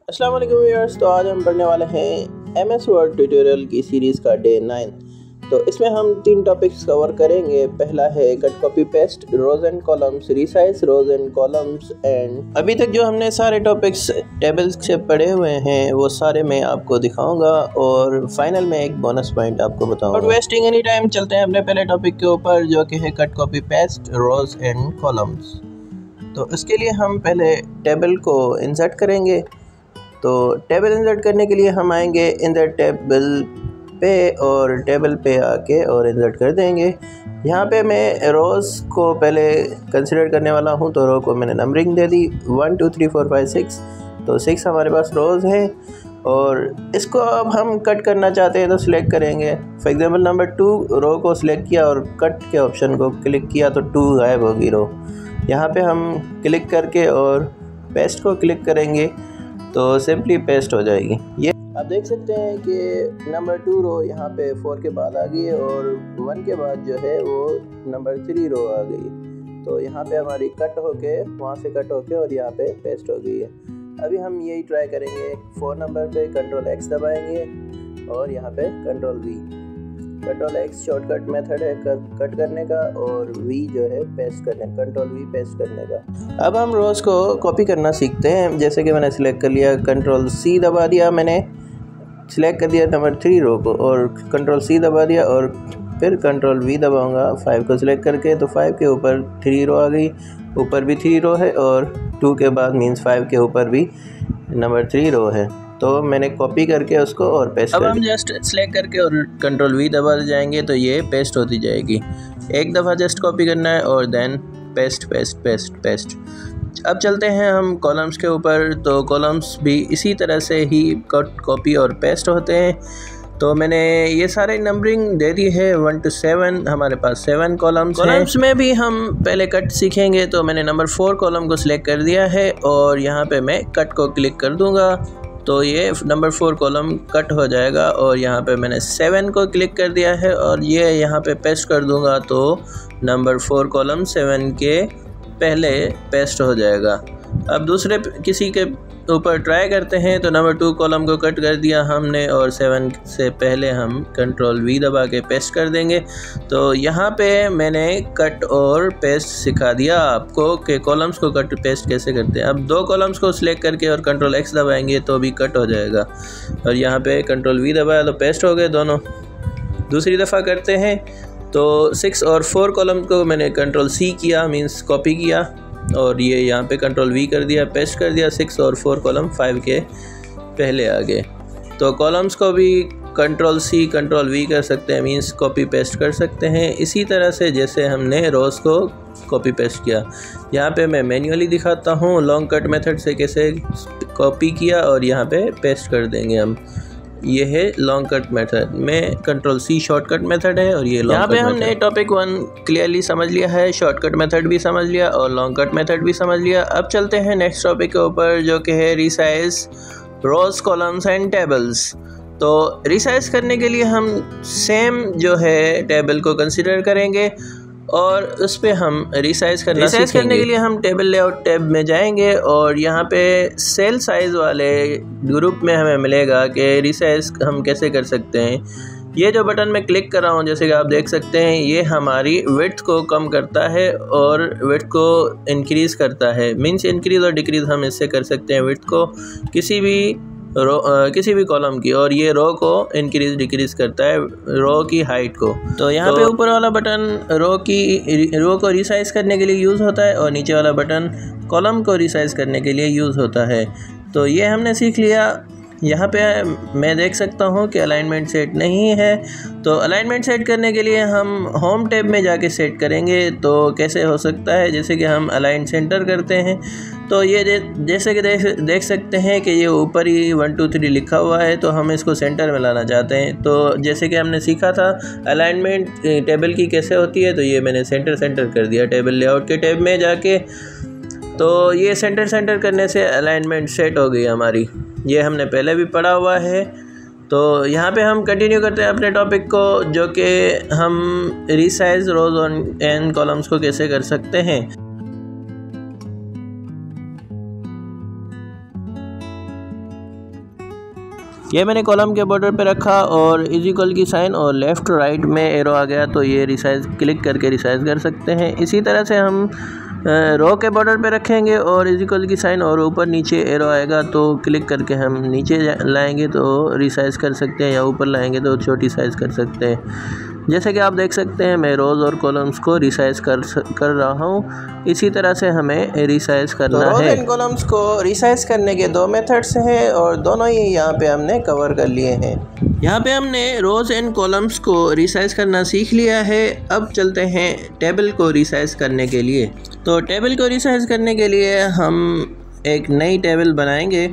अस्सलाम वालेकुम व्यूअर्स। तो आज हम पढ़ने वाले हैं MS वर्ड ट्यूटोरियल की सीरीज़ का डे 9। तो इसमें हम 3 टॉपिक्स कवर करेंगे। पहला है cut copy paste, rows and columns, resize rows and columns. And अभी तक जो हमने सारे टॉपिक्स टेबल्स से पढ़े हुए हैं वो सारे मैं आपको दिखाऊंगा और फाइनल में एक बोनस पॉइंट आपको बताऊंगा। और वेस्टिंग एनी टाइम चलते हैं अपने पहले टॉपिक के ऊपर, जो कि है cut copy paste, rows and columns. तो इसके लिए हम पहले टेबल को इंसर्ट करेंगे। तो टेबल इंसर्ट करने के लिए हम आएंगे इन द टेबल पे और टेबल पे आके और इंसर्ट कर देंगे। यहाँ पे मैं रोज़ को पहले कंसिडर करने वाला हूँ, तो रो को मैंने नंबरिंग दे दी 1 2 3 4 5 6। तो 6 हमारे पास रोज़ है और इसको अब हम कट करना चाहते हैं तो सिलेक्ट करेंगे। फॉर एग्जांपल नंबर 2 रो को सिलेक्ट किया और कट के ऑप्शन को क्लिक किया तो 2 गायब होगी रो। यहाँ पे हम क्लिक करके और पेस्ट को क्लिक करेंगे तो सिंपली पेस्ट हो जाएगी। ये आप देख सकते हैं कि नंबर 2 रो यहाँ पे 4 के बाद आ गई है और 1 के बाद जो है वो नंबर 3 रो आ गई। तो यहाँ पे हमारी कट होके वहाँ से कट होके और यहाँ पे पेस्ट हो गई है। अभी हम यही ट्राई करेंगे। 4 नंबर पे कंट्रोल X दबाएंगे और यहाँ पे control V। Control X shortcut method है कट करने का और V जो है पेस्ट करने, कंट्रोल V पेस्ट करने का। अब हम रोज़ को कॉपी करना सीखते हैं। जैसे कि मैंने सिलेक्ट कर लिया, कंट्रोल C दबा दिया, मैंने सिलेक्ट कर दिया नंबर 3 रो को और कंट्रोल C दबा दिया और फिर कंट्रोल V दबाऊंगा 5 को सिलेक्ट करके। तो 5 के ऊपर 3 रो आ गई, ऊपर भी 3 रो है और 2 के बाद मीन्स 5 के ऊपर भी नंबर 3 रो है। तो मैंने कॉपी करके उसको और पेस्ट कर दिया। अब हम जस्ट सिलेक्ट करके और कंट्रोल V दबा जाएंगे तो ये पेस्ट होती जाएगी। एक दफ़ा जस्ट कॉपी करना है और then paste paste paste paste. अब चलते हैं हम कॉलम्स के ऊपर। तो कॉलम्स भी इसी तरह से ही कट कॉपी और पेस्ट होते हैं। तो मैंने ये सारे नंबरिंग दे दी है 1 to 7। हमारे पास 7 कॉलम्स में भी हम पहले कट सीखेंगे। तो मैंने नंबर 4 कॉलम को सिलेक्ट कर दिया है और यहाँ पे मैं कट को क्लिक कर दूँगा तो ये नंबर 4 कॉलम कट हो जाएगा। और यहाँ पे मैंने 7 को क्लिक कर दिया है और ये यहाँ पे पेस्ट कर दूँगा तो नंबर 4 कॉलम 7 के पहले पेस्ट हो जाएगा। अब दूसरे किसी के ऊपर ट्राई करते हैं। तो नंबर 2 कॉलम को कट कर दिया हमने और 7 से पहले हम कंट्रोल V दबा के पेस्ट कर देंगे। तो यहाँ पे मैंने कट और पेस्ट सिखा दिया आपको कि कॉलम्स को कट पेस्ट कैसे करते हैं। अब 2 कॉलम्स को सिलेक्ट करके और कंट्रोल X दबाएंगे तो भी कट हो जाएगा और यहाँ पे कंट्रोल V दबाया तो पेस्ट हो गए दोनों। दूसरी दफ़ा करते हैं। तो 6 और 4 कॉलम को मैंने कंट्रोल C किया, मीन्स कॉपी किया और ये यहाँ पे कंट्रोल V कर दिया, पेस्ट कर दिया। 6 और 4 कॉलम 5 के पहले आ गए। तो कॉलम्स को भी कंट्रोल C कंट्रोल V कर सकते हैं, मीन्स कॉपी पेस्ट कर सकते हैं इसी तरह से जैसे हमने रोज़ को कॉपी पेस्ट किया। यहाँ पे मैं मैन्युअली दिखाता हूँ लॉन्ग कट मेथड से कैसे कॉपी किया और यहाँ पे पेस्ट कर देंगे हम। ये है लॉन्ग कट मेथड में कंट्रोल C शॉर्टकट मेथड है और ये लॉन्ग कट। यहाँ पे हमने टॉपिक 1 क्लियरली समझ लिया है, शॉर्टकट मेथड भी समझ लिया और लॉन्ग कट मेथड भी समझ लिया। अब चलते हैं नेक्स्ट टॉपिक के ऊपर, जो कि है resize rows columns and tables. तो रिसाइज करने के लिए हम सेम जो है टेबल को कंसिडर करेंगे और उस पर हम रिसाइज करने के लिए हम टेबल लेआउट टैब में जाएंगे और यहाँ पे सेल साइज़ वाले ग्रुप में हमें मिलेगा कि रिसाइज हम कैसे कर सकते हैं। ये जो बटन मैं क्लिक कर रहा हूँ जैसे कि आप देख सकते हैं, ये हमारी विड्थ को कम करता है और विड्थ को इंक्रीज़ करता है। मीन्स इंक्रीज़ और डिक्रीज़ हम इससे कर सकते हैं विड्थ को किसी भी कॉलम की, और ये रो को इंक्रीज डिक्रीज करता है रो की हाइट को। तो यहाँ पे ऊपर वाला बटन रो को रिसाइज करने के लिए यूज़ होता है और नीचे वाला बटन कॉलम को रिसाइज करने के लिए यूज़ होता है। तो ये हमने सीख लिया। यहाँ पे मैं देख सकता हूँ कि अलाइनमेंट सेट नहीं है। तो अलाइनमेंट सेट करने के लिए हम होम टैब में जाके सेट करेंगे। तो कैसे हो सकता है, जैसे कि हम अलाइन सेंटर करते हैं तो ये जैसे कि देख सकते हैं कि ये ऊपर ही 1 2 3 लिखा हुआ है, तो हम इसको सेंटर में लाना चाहते हैं। तो जैसे कि हमने सीखा था अलाइनमेंट टेबल की कैसे होती है, तो ये मैंने सेंटर कर दिया टेबल लेआउट के टैब में जाके। तो ये सेंटर करने से अलाइनमेंट सेट हो गई हमारी। ये हमने पहले भी पढ़ा हुआ है। तो यहाँ पे हम कंटिन्यू करते हैं अपने टॉपिक को, जो कि हम रिसाइज रोज एंड कॉलम्स को कैसे कर सकते हैं। तो ये मैंने कॉलम के बॉर्डर पे रखा और इज इक्वल की साइन और लेफ़्ट राइट में एरो आ गया, तो ये रिसाइज क्लिक करके रिसाइज कर सकते हैं। इसी तरह से हम रो के बॉर्डर पे रखेंगे और इज इक्वल की साइन और ऊपर नीचे एरो आएगा, तो क्लिक करके हम नीचे लाएंगे तो रिसाइज कर सकते हैं, या ऊपर लाएंगे तो छोटी साइज़ कर सकते हैं। जैसे कि आप देख सकते हैं मैं रोज़ और कॉलम्स को रिसाइज कर रहा हूँ। इसी तरह से हमें रिसाइज करना है। रोज़ एंड कॉलम्स को रिसाइज करने के दो मेथड्स हैं और दोनों ही यहाँ पे हमने कवर कर लिए हैं। यहाँ पे हमने रोज़ एंड कॉलम्स को रिसाइज करना सीख लिया है। अब चलते हैं टेबल को रिसाइज करने के लिए। तो टेबल को रिसाइज करने के लिए हम एक नई टेबल बनाएंगे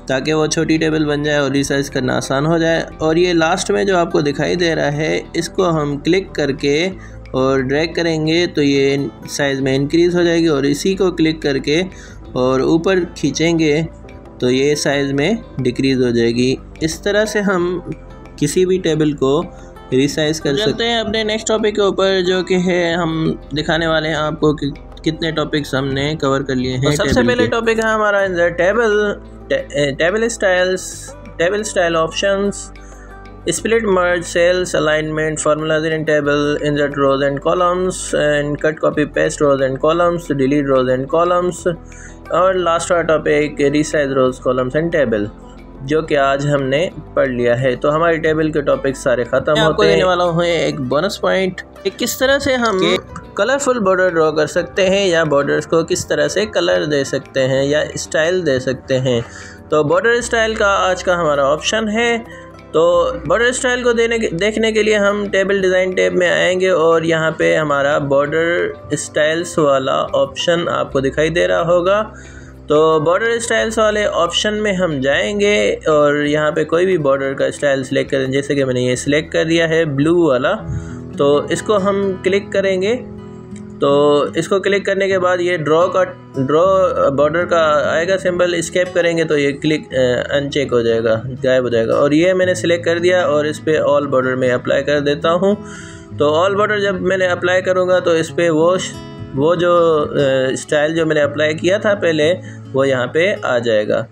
ताकि वो छोटी टेबल बन जाए और रिसाइज करना आसान हो जाए। और ये लास्ट में जो आपको दिखाई दे रहा है, इसको हम क्लिक करके और ड्रैग करेंगे तो ये साइज़ में इंक्रीज़ हो जाएगी, और इसी को क्लिक करके और ऊपर खींचेंगे तो ये साइज़ में डिक्रीज़ हो जाएगी। इस तरह से हम किसी भी टेबल को रिसाइज कर सकते हैं। अपने नेक्स्ट टॉपिक के ऊपर, जो कि है हम दिखाने वाले हैं आपको कि कितने टॉपिक्स हमने कवर कर लिए हैं। सबसे पहले टॉपिक है हमारा in the table style options, split, merge, cells, alignment, formulas in table, insert rows and columns, and cut, copy, paste rows and columns, delete rows and columns, और लास्ट वाला topic resize rows, columns and table, जो कि आज हमने पढ़ लिया है। तो हमारी टेबल के टॉपिक सारे ख़त्म होते हैं। आपको देने वाला हूँ एक बोनस पॉइंट, किस तरह से हम कलरफुल बॉर्डर ड्रॉ कर सकते हैं, या बॉर्डर्स को किस तरह से कलर दे सकते हैं या स्टाइल दे सकते हैं। तो बॉर्डर स्टाइल का आज का हमारा ऑप्शन है। तो बॉर्डर स्टाइल को देखने के लिए हम टेबल डिज़ाइन टैब में आएंगे और यहाँ पे हमारा बॉर्डर स्टाइल्स वाला ऑप्शन आपको दिखाई दे रहा होगा। तो बॉर्डर स्टाइल्स वाले ऑप्शन में हम जाएंगे और यहाँ पे कोई भी बॉर्डर का स्टाइल सिलेक्ट करें। जैसे कि मैंने ये सिलेक्ट कर दिया है ब्लू वाला, तो इसको हम क्लिक करेंगे। तो इसको क्लिक करने के बाद ये ड्रॉ बॉर्डर का आएगा सिंबल, एस्केप करेंगे तो ये क्लिक अनचेक हो जाएगा, गायब हो जाएगा। और ये मैंने सिलेक्ट कर दिया और इस पर ऑल बॉर्डर में अप्लाई कर देता हूँ। तो ऑल बॉर्डर जब मैंने अप्लाई करूँगा तो इस पर वो जो स्टाइल जो मैंने अप्लाई किया था पहले, वो यहाँ पे आ जाएगा।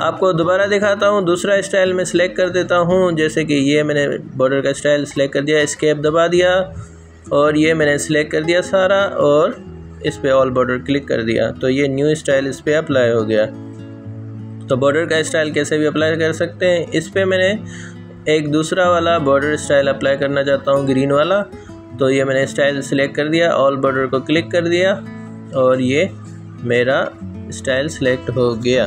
आपको दोबारा दिखाता हूँ, दूसरा स्टाइल में सिलेक्ट कर देता हूँ। जैसे कि ये मैंने बॉर्डर का स्टाइल सिलेक्ट कर दिया, एस्केप दबा दिया और ये मैंने सिलेक्ट कर दिया सारा और इस पे ऑल बॉर्डर क्लिक कर दिया, तो ये न्यू स्टाइल इस पे अप्लाई हो गया। तो बॉर्डर का स्टाइल कैसे भी अप्लाई कर सकते हैं। इस पे मैंने एक दूसरा वाला बॉर्डर स्टाइल अप्लाई करना चाहता हूँ, ग्रीन वाला। तो ये मैंने स्टाइल सिलेक्ट कर दिया, ऑल बॉर्डर को क्लिक कर दिया और ये मेरा स्टाइल सिलेक्ट हो गया।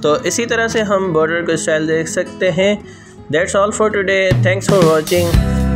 तो इसी तरह से हम बॉर्डर का स्टाइल देख सकते हैं। That's all for today, thanks for watching.